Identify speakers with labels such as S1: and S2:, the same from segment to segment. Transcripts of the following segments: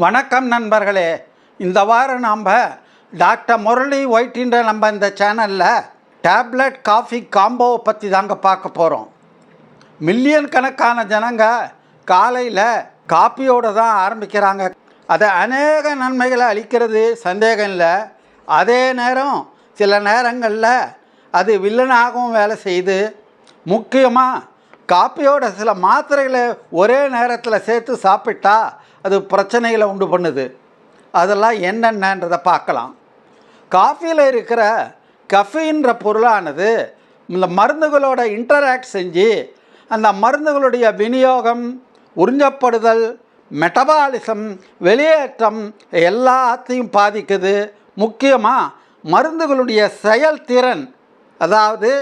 S1: வணக்கம் நண்பர்களே. இந்த வாரம் நாம் டாக்டர் முரளி ஒயிட்டின்ற நம்ம இந்த சேனலில் டேப்லெட் காஃபி காம்போவை பற்றி தாங்க பார்க்க போகிறோம். மில்லியன் கணக்கான ஜனங்க காலையில் காப்பியோடு தான் ஆரம்பிக்கிறாங்க. அது அநேக நன்மைகளை அளிக்கிறது, சந்தேகம் இல்லை. அதே நேரம் சில நேரங்களில் அது வில்லனாகவும் வேலை செய்யுது. முக்கியமாக காப்பியோட சில மாத்திரைகளை ஒரே நேரத்தில் சேர்த்து சாப்பிட்டா அது பிரச்சனைகளை உண்டு பண்ணுது. அதெல்லாம் என்னென்னன்றதை பார்க்கலாம். காஃபியில் இருக்கிற கஃபீன்ற பொருளானது இந்த மருந்துகளோட இன்டராக்ட் செஞ்சு அந்த மருந்துகளுடைய விநியோகம், உறிஞ்சப்படுதல், மெட்டபாலிசம், வெளியேற்றம் எல்லாத்தையும் பாதிக்குது. முக்கியமாக மருந்துகளுடைய செயல்திறன், அதாவது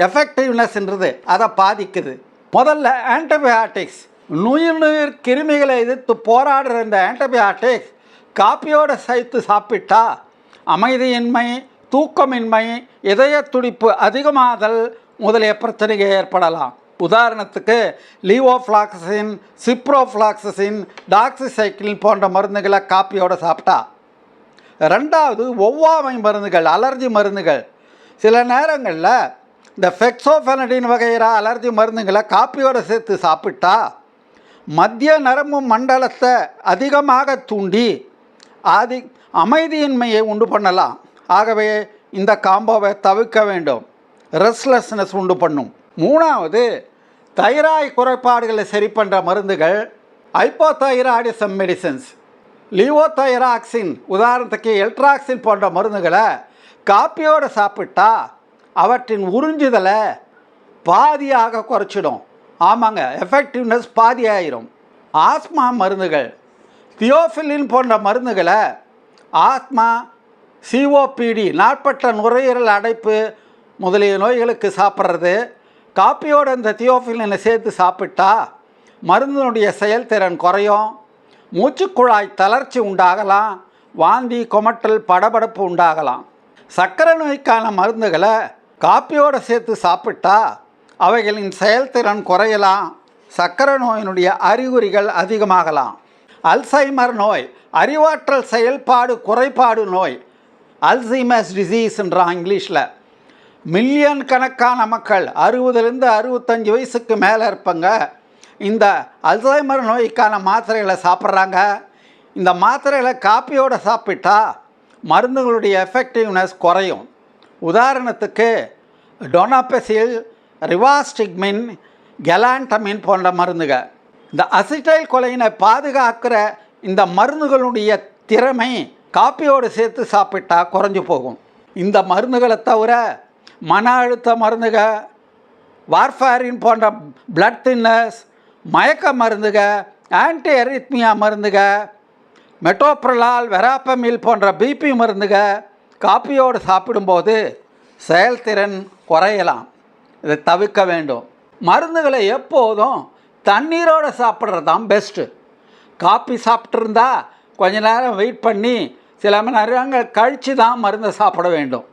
S1: எஃபெக்டிவ்னஸ்ன்றது அதை பாதிக்குது. முதல்ல ஆன்டிபயாட்டிக்ஸ், நுயிர் கிருமிகளை எதிர்த்து போராடுற இந்த ஆன்டிபயாட்டிக்ஸ் காப்பியோடு சேர்த்து சாப்பிட்டா அமைதியின்மை, தூக்கமின்மை, இதய துடிப்பு அதிகமாதல் முதலிய பிரச்சனைகள் ஏற்படலாம். உதாரணத்துக்கு லீவோஃப்ளாக்சின், சிப்ரோஃப்ளாக்சின், டாக்ஸிசைக்ளின் போன்ற மருந்துகளை காப்பியோடு சாப்பிட்டா. ரெண்டாவது ஒவ்வாமை மருந்துகள், அலர்ஜி மருந்துகள். சில நேரங்களில் இந்த ஃபெக்சோஃபெனடின் வகையிற அலர்ஜி மருந்துகளை காப்பியோடு சேர்த்து சாப்பிட்டா மத்திய நரம்பு மண்டலத்தை அதிகமாக தூண்டி அமைதியின்மையை உண்டு பண்ணலாம். ஆகவே இந்த காம்போவை தவிர்க்க வேண்டும். ரெஸ்ட்லெஸ்னஸ் உண்டு பண்ணும். மூணாவது தைராய்டு குறைபாடுகளை சரி பண்ணுற மருந்துகள், ஹைப்போதைராய்டிசம் மெடிசன்ஸ். லீவோதைராக்சின், உதாரணத்துக்கு எல்ட்ராக்சின் போன்ற மருந்துகளை காப்பியோடு சாப்பிட்டா அவற்றின் உறிஞ்சுதலை பாதியாக குறைச்சிடும். ஆமாங்க, எஃபெக்டிவ்னஸ் பாதி ஆயிரும். ஆஸ்மா மருந்துகள், தியோஃபிலின் போன்ற மருந்துகளை ஆஸ்மா, சிஓபிடி, நாட்பட்ட நுரையீரல் அடைப்பு முதலிய நோய்களுக்கு சாப்பிட்றது. காப்பியோடு இந்த தியோஃபிலினை சேர்த்து சாப்பிட்டா மருந்தினுடைய செயல்திறன் குறையும். மூச்சுக்குழாய் தளர்ச்சி உண்டாகலாம். வாந்தி, குமட்டல், படபடப்பு உண்டாகலாம். சர்க்கரை நோய்க்கான மருந்துகளை காப்பியோடு சேர்த்து சாப்பிட்டா அவைகளின் செயல்திறன் குறையலாம். சர்க்கரை நோயினுடைய அறிகுறிகள் அதிகமாகலாம். அல்சைமர் நோய், அறிவாற்றல் செயல்பாடு குறைபாடு நோய், அல்சைமர்ஸ் டிசீஸ்ன்ற இங்கிலீஷில். மில்லியன் கணக்கான மக்கள் 60லேருந்து 65 வயசுக்கு மேலே இருப்பாங்க இந்த அல்சைமர் நோய்க்கான மாத்திரைகளை சாப்பிட்றாங்க. இந்த மாத்திரைகளை காப்பியோடு சாப்பிட்டா மருந்துகளுடைய எஃபெக்டிவ்னஸ் குறையும். உதாரணத்துக்கு டோனாபெசில், ரிவாஸ்டிக்மின், கெலாண்டமின் போன்ற மருந்துகள். இந்த அசிட்டைல் கொலையினை பாதுகாக்கிற இந்த மருந்துகளுடைய திறமை காப்பியோடு சேர்த்து சாப்பிட்டா குறைஞ்சி போகும். இந்த மருந்துகளை தவிர மன அழுத்த மருந்துகள், வார்ஃபாரின் போன்ற பிளட் தின்னர்ஸ், மயக்க மருந்துகள், ஆன்டி அரித்மியா மருந்துகள், மெட்டோப்ரலால், வெராப்பமில் போன்ற பிபி மருந்துகள் காப்பியோடு சாப்பிடும்போது செயல்திறன் குறையலாம். இதை தவிர்க்க வேண்டும். மருந்துகளை எப்போதும் தண்ணீரோடு சாப்பிட்றது தான் பெஸ்ட்டு. காப்பி சாப்பிட்ருந்தா கொஞ்ச நேரம் வெயிட் பண்ணி சில மணி நேரங்கள் கழித்து தான் மருந்தை சாப்பிட வேண்டும்.